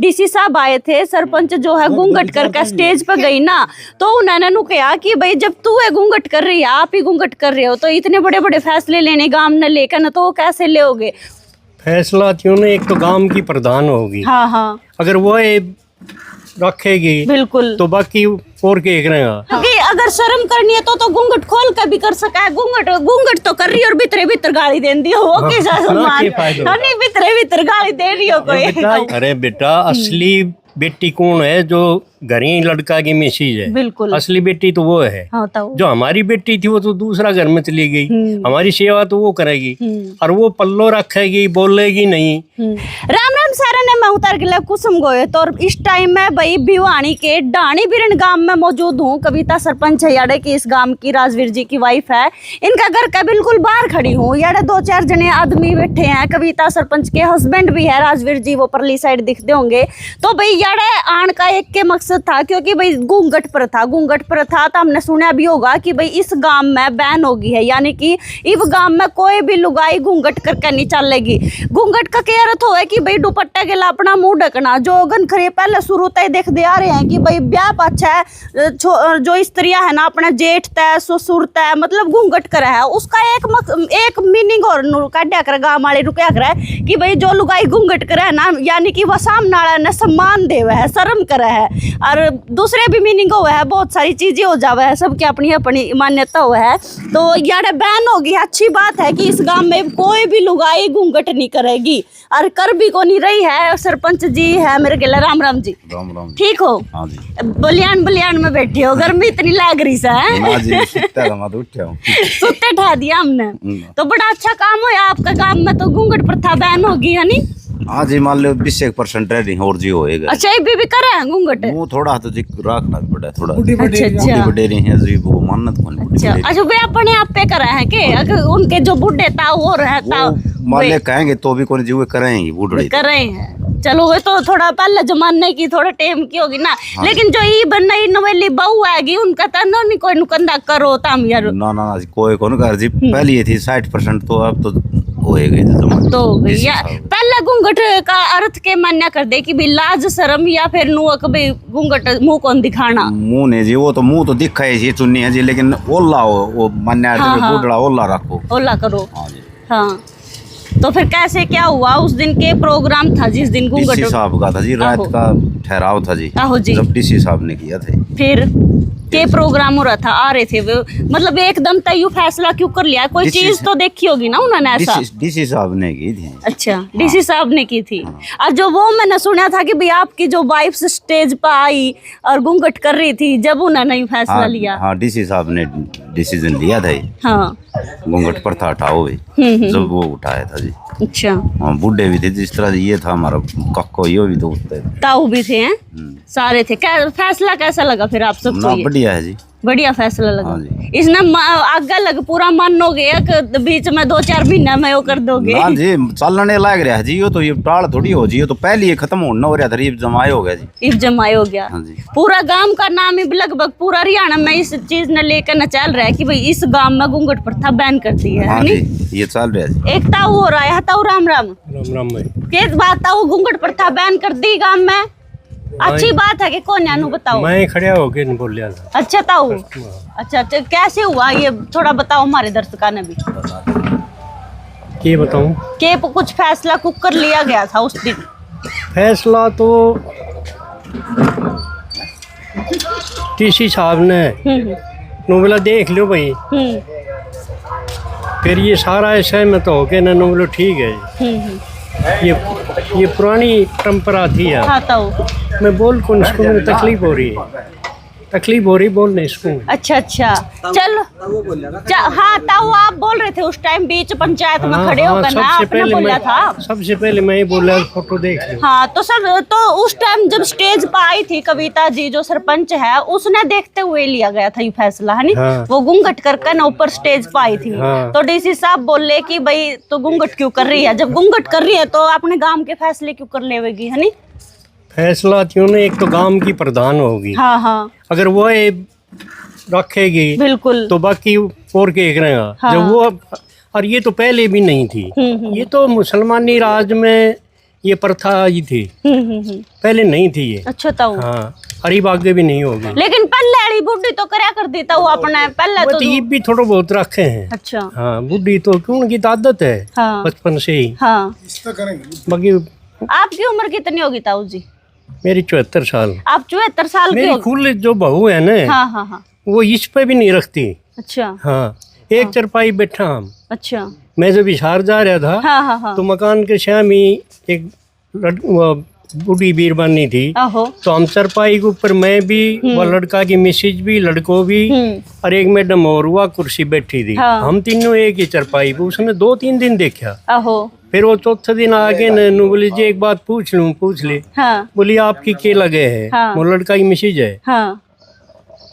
DC साहब आए थे, सरपंच जो है घूंघट करके स्टेज पे गई ना, तो उन्होंने नु कहा कि भाई जब तू है घूंघट कर रही है, आप ही घूंघट कर रहे हो, तो इतने बड़े बड़े फैसले लेने गांव ने लेकर ना, तो वो कैसे लोगे फैसला? क्यों नहीं, एक तो गांव की प्रधान होगी। हाँ हाँ, अगर वो रखेगी बिल्कुल, तो बाकी और क्या करेगा। क्योंकि अगर शर्म करनी है तो घूंघट खोल कर भी कर सका है। घूंघट तो कर रही है और भीतरे भीतर गाली दे दी हो, कैसा सम्मान, नहीं भीतरे भीतर गाली दे रही हो कोई। अरे बेटा, असली बेटी कौन है? जो घरी लड़का की मिसेज है, बिल्कुल, असली बेटी तो वो है। हाँ, जो हमारी बेटी थी वो तो दूसरा घर में चली गई, हमारी सेवा तो वो करेगी, और वो पल्लो रखेगी, बोलेगी नहीं। राम राम सारा ने मैं उतार के कुसुम गोये तो इस टाइम में भाई भिवानी के डाणी बिरन गांव में मौजूद हूँ। कविता सरपंच है याडे की, इस गांव की राजवीर जी की वाइफ है। इनका घर का बिल्कुल बाहर खड़ी हूँ। याडे 2-4 जने आदमी बैठे हैं, कविता सरपंच के हस्बैंड भी है राजवीर जी, वो परली साइड दिखते होंगे। तो भाई याडे आन का एक के मकसद था, क्योंकि भाई घूंघट प्रथा तो हमने सुना भी होगा कि भाई इस गांव में बैन होगी है, यानी कि इस गांव में कोई भी लुगाई घूंघट करके नहीं चलेगी। घूंघट का क्या अर्थ है कि भाई दुपट्टा के ला अपना मुंह ढकना। जो गन खरे पहले शुरू तय देखते आ रहे हैं कि भाई ब्याह पाछा है जो स्त्रियां है ना, अपना जेठ तय ससुर तय मतलब घूंघट करे है, उसका एक मीनिंग और काटा कर गाँव वाले रुकया करे कि भाई जो लुगाई घूंघट करे है ना, यानी कि वह सामने वाला ने सम्मान देवे है, शर्म करे है। और दूसरे भी मीनिंग हुआ है, बहुत सारी चीजें हो जावे है, सबकी अपनी अपनी मान्यता हुआ है। तो यार बैन होगी, अच्छी बात है कि इस गांव में कोई भी लुगाई घूंघट नहीं करेगी, और कर भी को नहीं रही है। सरपंच जी है मेरे के लिए, राम राम जी। राम राम। ठीक हो? हाँ जी। बलियान में बैठे हो, गर्मी इतनी लाग रही सा है। हाँ जी, सुते ठा दिया हमने, तो बड़ा अच्छा काम हो आपका गांव में, तो घूंघट प्रथा बैन होगी है नी? हाँ जी, मान लो 20% ट्रेडिंग और जी होएगा। अच्छा, ये भी करे हैं घूंघट? वो थोड़ा तो जी रखना पड़ा थोड़ा। अच्छा बड़े हैं जी, वो मानत कौन। अच्छा, वे अपने आप पे करे हैं के? अगर उनके जो बुढ़े था वो रहता, मान कहेंगे तो भी कौन जी वो करेंगे, बूढ़े कर रहे हैं। चलो वे तो थोड़ा पहले जमाने की थोड़ा टेम की होगी ना। हाँ। लेकिन जो ई बनई नवेली बहू आएगी उनका तो नहीं कोई नुकंदा करो ताम यार। ना कोई कौन कर जी, पहले ये थी 60% तो अब तो होएगा तो पहले घूंघट का अर्थ के मान्या कर दे कि भी लाज शर्म या फिर नुआ कभी घूंघट मुंह कौन दिखाना। मुंह नहीं जी, वो तो मुंह तो दिखा है चुन्नी है जी, लेकिन ओला हो वो मान्या। हाँ, बूढ़ा ओला रखो, ओला करो। हाँ, तो फिर कैसे क्या हुआ? उस दिन के प्रोग्राम था जिस दिन घूंघट डीसी साहब का था जी, रात का ठहराव था जी। जब डीसी साहब ने किया था। फिर के प्रोग्राम हो रहा था, आ रहे थे मतलब एकदम तय फैसला क्यों कर लिया? कोई चीज तो देखी होगी ना उन्होंने ऐसा? डीसी साहब ने की थी। अच्छा, डीसी साहब ने की थी। और जो वो मैंने सुना था कि भाई आपकी जो वाइफ स्टेज पर आई और घूंघट कर रही थी, जब उन्होंने फैसला लिया। हाँ, डीसी साहब ने डिसीजन लिया था। हाँ, घूंघट प्रथा हटाओ भाई, जब वो उठाया था जी। अच्छा, हाँ, बूढ़े भी थे जिस तरह ये था हमारा कक्को, ये भी दोस्त है, ताऊ भी थे, सारे थे। फैसला कैसा लगा फिर आप सबको? बढ़िया है जी, बढ़िया फैसला लगा। हाँ, इसने आगे लग पूरा मन हो गया कि बीच में 2-4 महीने में वो कर दोगे? हाँ जी, चलने लग रहा है जी। ये तो ये टाल थोड़ी हो जी, ये तो पहले ही खत्म होना हो रहा था, इब जमाए हो गया जी। इब जमाए हो गया। हाँ जी। पूरा गांव का नाम लगभग पूरा हरियाणा में इस चीज ने लेकर न चल रहा है कि भाई इस गांव में घूंघट प्रथा बैन कर दी है। हाँ जी, ये चल रहा है। एक ताऊ हो रहा है, ताऊ राम राम। किस बात ताऊ घूंघट प्रथा बैन कर दी गांव में? अच्छी बात है कि कौन यानू बताओ? मैं खड़ा होके नहीं बोल रहा था। अच्छा ताऊ, अच्छा कैसे हुआ ये थोड़ा बताओ हमारे दर्शकों ने भी। क्या बताऊं? के कुछ फैसला कर लिया गया था उस दिन? फैसला तो डीसी साहब ने बोला देख लो भाई, फिर ये सारा सहमत हो के ना बोलो ठीक है। ये पुरानी परंपरा थी यार। हाँ, ताऊ मैं बोल कौन, इसको मुझे तकलीफ हो रही बोलने इसको। अच्छा, चलो। हाँ ताऊ, आप बोल रहे थे उस टाइम बीच पंचायत में खड़े होकर ना, आपने बोला था। सबसे पहले मैं ही बोला, फोटो देख लो। हाँ, तो सर तो उस टाइम जब स्टेज पर आई थी कविता जी जो सरपंच है, उसने देखते हुए लिया गया था ये फैसला है नी? हाँ। वो घूंघट करके ना ऊपर स्टेज पर आई थी। हाँ। तो डीसी साहब बोले कि भाई तो घूंघट क्यों कर रही है? जब घूंघट कर रही है तो अपने गाँव के फैसले क्यों कर लेगी है नी? फैसला क्यों नहीं, एक तो गांव की प्रधान होगी। हाँ, अगर वो रखेगी बिल्कुल तो बाकी और क्या करेगा। जब वो, और ये तो पहले भी नहीं थी, ये तो मुसलमानी राज में ये प्रथा ही थी, पहले नहीं थी ये। अच्छा ताऊ। हाँ, अरीब आगे भी नहीं होगी। लेकिन पहले वाली बुढ़ी तो करया कर देता वो अपने पहले तो ये भी थोड़ा बहुत रखे हैं। अच्छा। हाँ, बुढ़ी तो क्यों, उनकी तो आदत है हाँ। बचपन से ही। हाँ। बाकी आपकी उम्र कितनी होगी ताऊ जी? मेरी 74 साल। आप 74 साल की मेरी हो? खुल जो बहू है ना, हाँ हाँ हाँ। वो इस पे भी नहीं रखती। अच्छा। हाँ, एक चरपाई बैठा हम। अच्छा। मैं जब हिसार जा रहा था, हाँ हाँ हाँ। तो मकान के शाम ही एक बूढ़ी बीरबानी थी, आहो। तो हम चरपाई के ऊपर मैं भी, वो लड़का की मिसेज भी, लड़को भी, और एक मैडम और हुआ कुर्सी बैठी थी। हाँ। हम तीनों एक ही चरपाई पे। उसने 2-3 दिन देखा। आहो। फिर वो चौथे दिन आगे नू बोली जी एक बात पूछ लूं, पूछ ले। हाँ। बोली आपकी क्या लगे है? हाँ। वो लड़का की मिसेज है। हाँ।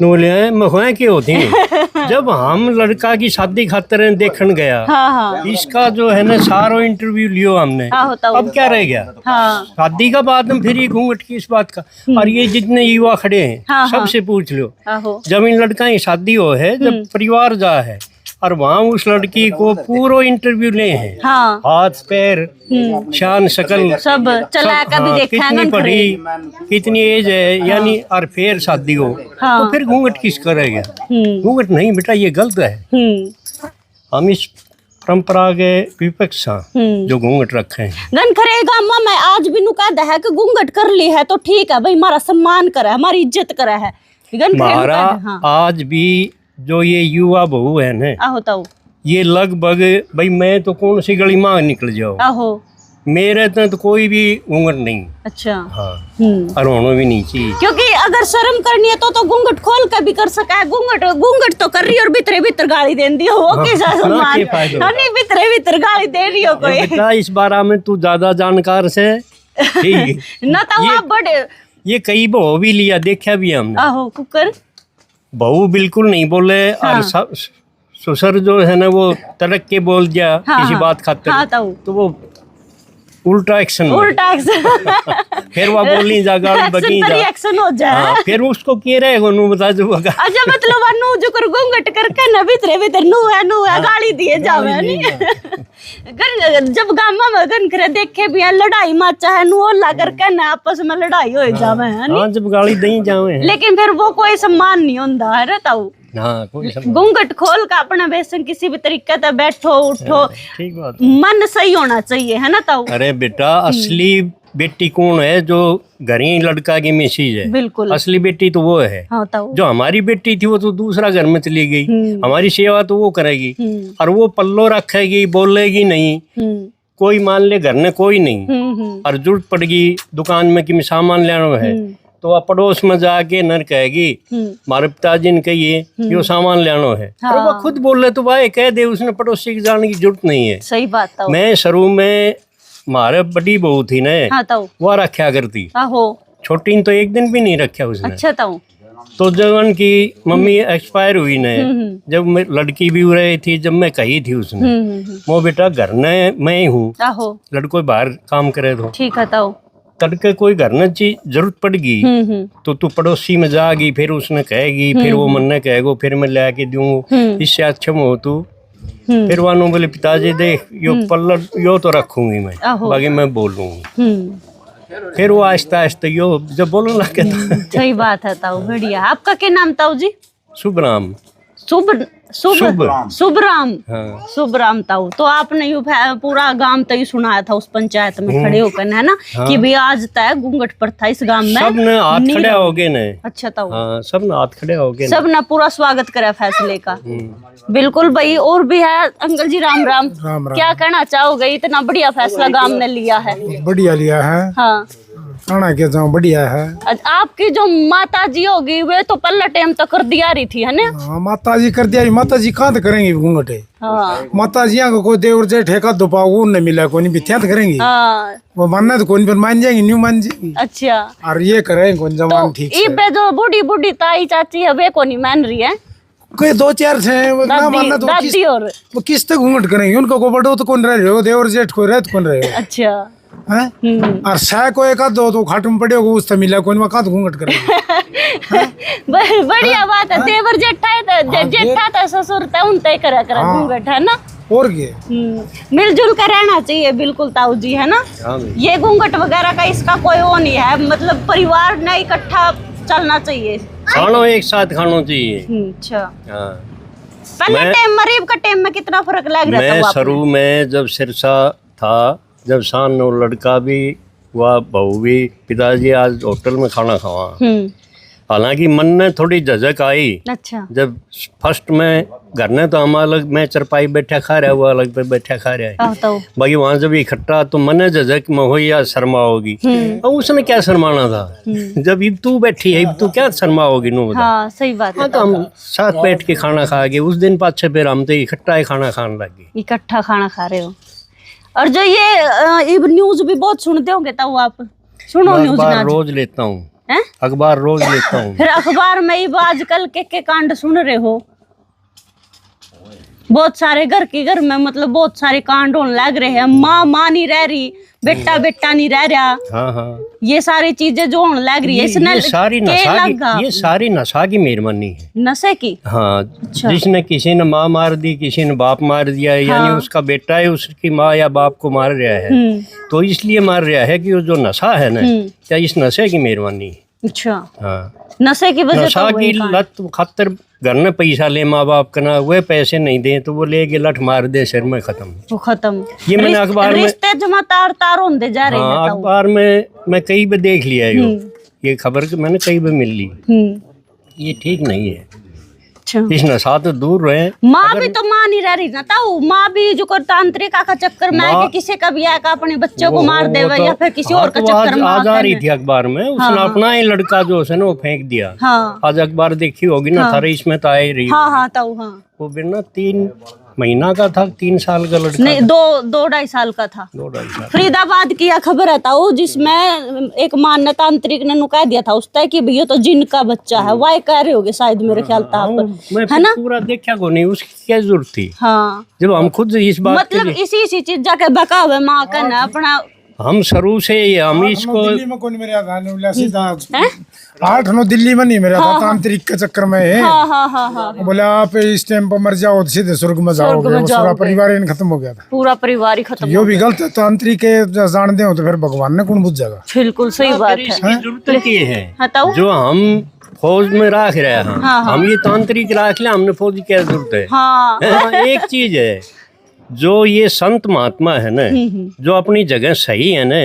नू बोले मैं क्या होती हूँ। जब हम लड़का की शादी खातर देखने गया, हाँ हाँ। इसका जो है ना सारो इंटरव्यू लियो हमने। आहो ताऊ। अब क्या रह गया? हाँ। शादी का बाद में फिर ये घूंघट की इस बात का। और ये जितने युवा खड़े हैं, हाँ, सबसे पूछ लो, आहो। जब इन लड़का की शादी हो है, जब परिवार जा है, और वहाँ उस लड़की को पूरा इंटरव्यू ले हैं। हाँ। हाथ पैर, शान शकल सब चला कभी हाँ, देखा कितनी है पढ़ी, कितनी एज है, यानी और फिर शादी हो, हाँ। तो फिर घूंघट किस करेगा? घूंघट नहीं बेटा, ये गलत है। हम इस परंपरा के विपक्ष हैं जो घूंघट रखे हैं। गन खरे गामा में आज भी नु कहता है कि घूंघट कर ली है तो ठीक है भाई, हमारा सम्मान करा है, हमारी इज्जत करा है। हमारा आज भी जो ये युवा बहू है ना, आहो ताऊ। ये लगभग भाई मैं तो कौन सी गली मांग निकल जाओ, आहो। मेरे तो कोई भी घूंघट नहीं। अच्छा। हाँ, और होना भी नहीं चाहिए। क्योंकि अगर शर्म करनी है तो घूंघट खोल कर भी कर सका है। घूंघट तो कर रही और भीतरे भीतर गाली दे दी हो, कैसा सम्मान? नहीं, भीतरे गाली दे रही हो कोई। बेटा इस बारे में तू ज्यादा जानकार से ठीक ना तो आप बड़े ये कई बहू भी लिया, देखा भी हमने। आहो कुकर बहू बिल्कुल नहीं बोले, हाँ। और सब ससुर जो है ना वो तड़क के बोल दिया किसी बात खातिर, हाँ, तो वो उल्टा एक्शन फिर वह बोली जा गाड़ी बगी जा रिएक्शन हो जाए। हाँ, फिर उसको के रहेगा नु बता जो अच्छा मतलब नु जो कर घूंघट करके न भीतर नु है गाली दिए जावे नहीं। जब गामा में गन करे देखे भी है लड़ाई माचा है नु ओला करके न आपस में लड़ाई हो जावे है नहीं। हां, जब गाली दई जावे हैं, लेकिन फिर वो कोई सम्मान नहीं होता है रे ताऊ। हाँ, कोई सम्मान। घूंघट खोल का अपना बेसन किसी भी तरीके से बैठो उठो, ठीक बात, मन सही होना चाहिए है ना ताऊ। अरे बेटा असली बेटी कौन है? जो घरी लड़का की मिसेज है, बिल्कुल असली बेटी तो वो है। हाँ ताऊ। जो हमारी बेटी थी वो तो दूसरा घर में चली गई, हमारी सेवा तो वो करेगी, और वो पल्लो रखेगी, बोलेगी नहीं। कोई मान ले घर में कोई नहीं, और जरूरत पड़ेगी दुकान में कि सामान लेना है, तो वह पड़ोस में जाके नर कहेगी हमारे पिताजी ने कहिए यो सामान लेना है। हाँ। और वह खुद बोले तो भाई कह दे, उसने पड़ोसी की जाने की जरूरत नहीं है। सही बात ताऊ। मैं शुरू में हमारे बड़ी बहू थी ना, हाँ ताऊ। वो रखा करती, आहो। छोटी ने तो एक दिन भी नहीं रखा उसने। अच्छा ताऊ। तो जब उनकी मम्मी एक्सपायर हुई ने, जब मैं लड़की भी हो रही थी, जब मैं कही थी उसने वो बेटा घर में मैं ही हूँ, आहो। लड़को बाहर काम करे तो ठीक है ताऊ। तड़के कोई घर में चीज जरूरत पड़गी तो तू पड़ोसी में जागी, फिर उसने कहेगी, फिर वो मन कहेगो, फिर मैं ला के दूँ, इससे अच्छा हो तू। फिर वानू बोले पिताजी देख यो पल्लर यो तो रखूंगी मैं, बाकी मैं बोलूंगी। फिर वो आहिस्ता आहिस्ता यो जब बोलने लगे सही बात है ताऊ, बढ़िया। आपका क्या नाम ताऊ जी? शुभराम। शुभराम। हाँ। शुभराम ताऊ। तो आपने यू पूरा गांव तय सुनाया था उस पंचायत में खड़े होकर है ना, कि भी आज तय घूंघट प्रथा इस गांव में सब ने हाथ खड़े हो गए ने। अच्छा ताऊ। हाँ, सब ने हाथ खड़े हो गए, सब ने पूरा स्वागत करा फैसले का। बिल्कुल भाई। और भी है अंकल जी, राम राम। क्या कहना चाहोगे? इतना बढ़िया फैसला गांव ने लिया है। बढ़िया लिया है। हाँ, खाना के जाऊँ बढ़िया है। आपकी जो माता जी होगी वे तो पल्ला टाइम तक कर दिया रही थी है ना? हाँ, माता जी कर दिया। माता जी कहाँ करेंगी घूंघटे? हाँ। माता जी को कोई देवर जेठ ठेका दो पाओ वो नहीं मिला, कोई बिथिया करेंगी। हाँ। वो मानना तो कोई पर मान जाएंगे, न्यू मान जाएंगी। अच्छा। और ये करेंगे कौन जवान तो ठीक पे जो बूढ़ी बूढ़ी ताई चाची है वे को नहीं मान रही है? कोई 2-4 थे वो ना मानना तो दादी और वो किस तक घूंघट करेंगे? उनको को बड़ो तो कौन रहे हो, देवर जेठ को रहे तो कौन रहे हो? अच्छा। और सह को एक आध दो खाट में पड़े हो उससे मिला कोई वहाँ घूंघट करेंगे। बढ़िया बात है। देवर जेठा है जेठा था ससुर था उन तय करा घूंघट है ना। और क्या। मिलजुल कर रहना चाहिए बिल्कुल ताऊ जी, है ना। हाँ भाई। ये घूंघट वगैरह का इसका कोई वो नहीं है, मतलब परिवार ने इकट्ठा चलना चाहिए, खानो एक साथ खानो चाहिए। अच्छा। हाँ। पहले मैं- टाइम मरीब का टाइम में कितना फर्क लग रहा था मैं आपको? शुरू में जब सिरसा था, जब सान नो लड़का भी हुआ, बहू भी, पिताजी आज होटल में खाना खावा। हालांकि मन में थोड़ी झझक आई अच्छा। जब फर्स्ट में घर ने तो हम अलग, मैं चरपाई बैठा खा रहा, वो अलग पे बैठा खा रहा है। तो बाकी वहां जब इकट्ठा तो मन झझक में हो या शर्मा होगी। और उसने क्या शर्माना था, जब अब तू बैठी है, अब तू क्या शर्मा होगी नो बता। हाँ सही बात है। हाँ, तो हम साथ बैठ के खाना खा गए। उस दिन पाँच छः फिर हम तो इकट्ठा ही खाना खाने लग गए। इकट्ठा खाना खा रहे हो। और जो ये न्यूज भी बहुत सुनते होंगे ताऊ आप, सुनो न्यूज अखबार ना रोज लेता हूँ, हैं? अखबार रोज लेता हूँ। फिर अखबार में ही आजकल के कांड सुन रहे हो, बहुत सारे घर के घर में मतलब बहुत सारे कांड होने लग रहे हैं। माँ नहीं रह रही, बेटा बेटा नहीं रह रहा, हाँ हाँ, ये सारी चीजें जो होने लग रही है इसने ये सारी के नशा लगा की, ये सारी नशा की मेहरबानी है। नशे की। हाँ, अच्छा। जिसने किसी ने माँ मार दी, किसी ने बाप मार दिया, यानी हाँ। उसका बेटा है उसकी माँ या बाप को मार रहा है, तो इसलिए मार रहा है कि वो जो नशा है ना, क्या इस नशे की मेहरबानी है। अच्छा। हाँ, नशे की वजह नशा तो की वही कांड। लत खातर घर में पैसा ले माँ बाप का ना, वे पैसे नहीं दे तो वो लेके लठ मार दे, सिर में खत्म। वो खत्म। ये मैंने अखबार में, रिश्ते जमा तार तार होते जा रहे हैं हाँ, ताऊ। अखबार में मैं कई बार देख लिया ये खबर मैंने कई बार मिल ली। ये ठीक नहीं है, अच्छा। इस नशा तो दूर रहे। माँ भी तो माँ नहीं रह रही ना ताऊ, माँ भी जो कर तांत्रिक का चक्कर में आके किसी का भी आके अपने बच्चों को मार देवे या फिर किसी और का चक्कर में आज आ रही आके। थी अखबार में, उसने अपना ही लड़का जो है ना वो फेंक दिया। हाँ आज अखबार देखी होगी ना, थारे इसमें तो आ ही रही। हाँ हाँ ताऊ हाँ। वो बिना 3 महीना का था, 3 साल का लड़का, नहीं 2-2.5 साल का था। 2-2.5 साल। फरीदाबाद की यह खबर है ताऊ, जिसमें एक मान्य तांत्रिक ने नुका दिया था उसका कि भैया तो जिन का बच्चा है, वाई कह रहे होगे शायद, मेरे ख्याल था आप, मैं है ना। पूरा देखा को नहीं, उसकी क्या जरूरत थी हाँ जब हम खुद इस बात के मतलब लिए, इसी चीज जाके बकावे माँ का ना अपना। हम शुरू से हम इसको, दिल्ली में कौन मेरे आधा नहीं उल्ला सीधा 8-9 दिल्ली में नहीं मेरा था, तांत्रिक के चक्कर में है। हाँ हाँ हाँ हाँ। बोले आप इस टाइम पर मर जाओ तो सीधे स्वर्ग में जाओगे, वो सारा परिवार इन खत्म हो गया था। पूरा परिवार ही खत्म। यो भी गलत है, तांत्रिक के जानते हो तो फिर भगवान ने कौन बुझ जाएगा। बिल्कुल सही बात है। इसकी जरूरत ये है बताओ। जो हम फौज में राख रहे हैं, हम ये तांत्रिक राख ले, हमने फौज की क्या जरूरत है। हाँ हाँ, एक चीज है, जो ये संत महात्मा है ना, जो अपनी जगह सही है ना,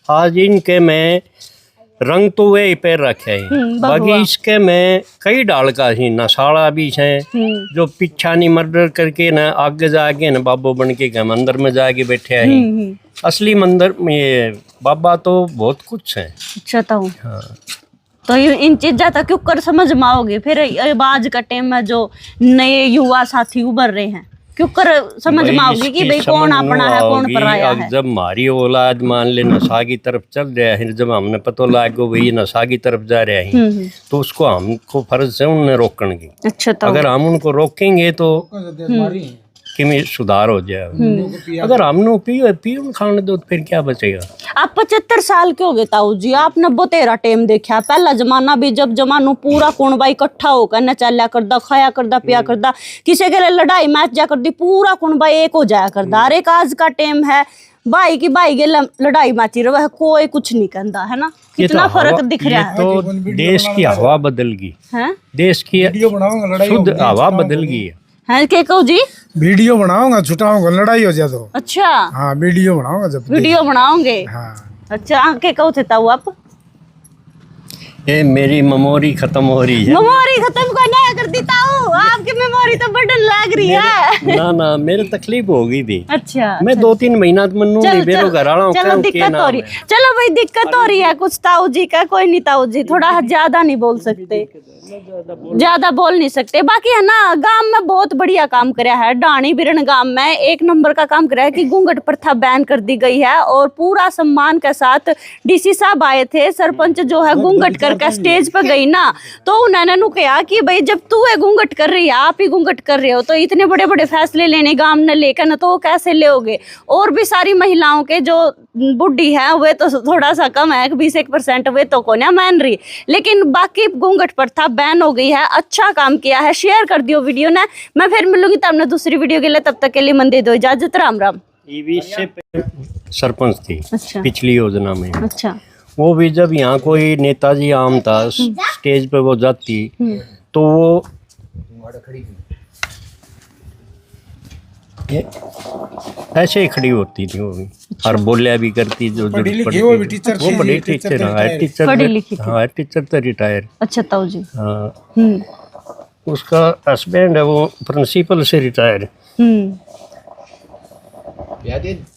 आज इनके में रंग तो वे ही पैर रखे हैं, बाकी इसके में कई डाल का ही नशाड़ा भी है, जो पीछा नहीं मर्डर करके ना आगे जाके ना बाबो बन के हम अंदर में जाके बैठे हैं। असली मंदिर में ये बाबा तो बहुत कुछ है। अच्छा ताऊ। हाँ, तो इन चीजा तक क्यों कर समझ में आओगे फिर अब आज का टाइम में जो नए युवा साथी उभर रहे हैं, क्यों कर समझ में आओगे कि भाई कौन अपना है कौन पराया है। जब हमारी औलाद मान ले नशा की तरफ चल रहा है, जब हमने पता लगा भाई नशा की तरफ जा रहे हैं, तो उसको हमको फर्ज है उन्हें रोकने की। अच्छा ताऊ। अगर हम उनको रोकेंगे तो कि में सुधार हो जाएगा। अगर हमने पियो खाने दो तो फिर क्या बचेगा। आप 75 साल के हो गए ताऊ जी, आपने 13 टाइम देखा। पहला जमाना भी जब जमानो पूरा कौन भाई इकट्ठा होकर न चला करदा, खाया करदा, पिया करदा, किसी के लिए लड़ाई मैच जा करदी, पूरा कौन भाई एक हो जाया करदा। अरे आज का टाइम है भाई की भाई के लड़ाई माची रहे, कोई कुछ नहीं कहता है ना। कितना फर्क दिख रहा है। तो देश की हवा बदल गई हैं? देश की शुद्ध हवा बदल गई है। हैं के कहो जी? वीडियो बनाऊंगा, छुटाऊंगा, लड़ाई हो जाए तो। अच्छा हाँ वीडियो बनाऊंगा जब। वीडियो बनाओगे? हाँ। अच्छा आके कहो थे ताऊ आप? ये मेरी मेमोरी खत्म हो रही है। मेमोरी खत्म करना कर दी ताऊ, आपकी मेमोरी तो बढ़न लग रही है। ना मेरे तकलीफ हो गई थी। अच्छा मैं 2-3 महीना मनु नहीं बेरो घर आ रहा हूँ। चलो दिक्कत हो रही, चलो भाई दिक्कत हो रही है कुछ ताऊ जी का। कोई नहीं ताऊ जी, थोड़ा ज्यादा नहीं बोल सकते, ज्यादा बोल नहीं सकते। बाकी है ना, गांव में बहुत बढ़िया काम कराया है। डाणी बिरन गांव में 1 नंबर का काम कराया है कि घूंघट प्रथा बैन कर दी गई है और पूरा सम्मान के साथ डीसी साहब आए थे। सरपंच जो है घूंघट कर करके स्टेज पर गई ना, तो उन्होंने नु कहा कि भाई जब तू है घूंघट कर रही है, आप ही घूंघट कर रहे हो, तो इतने बड़े बड़े फैसले लेने गांव ने लेकर ना, तो वो कैसे लोगे। और भी सारी महिलाओं के जो बुढ़ी है वे तो थोड़ा सा कम है, 20% वे तो को ना मान रही, लेकिन बाकी घूंघट प्रथा बैन हो गई है। अच्छा काम किया है, शेयर कर दियो वीडियो ने। मैं फिर मिलूंगी तब दूसरी वीडियो के लिए, तब तक के लिए मन दे दो इजाजत, राम राम। इससे सरपंच थी अच्छा। पिछली योजना में। अच्छा। वो भी जब यहाँ कोई नेताजी आम था स्टेज पे वो जाती तो वो ऐसे ही खड़ी होती थी वो भी, और बोलिया भी करती जो जो पढ़ी लिखी, पढ़ती वो भी टीचर वो थी, बड़ी टीचर टीचर तो हाँ टीचर पढ़ी लिखी थी। हाँ टीचर तो रिटायर। अच्छा ताऊ जी। हाँ उसका हस्बैंड है वो प्रिंसिपल से रिटायर।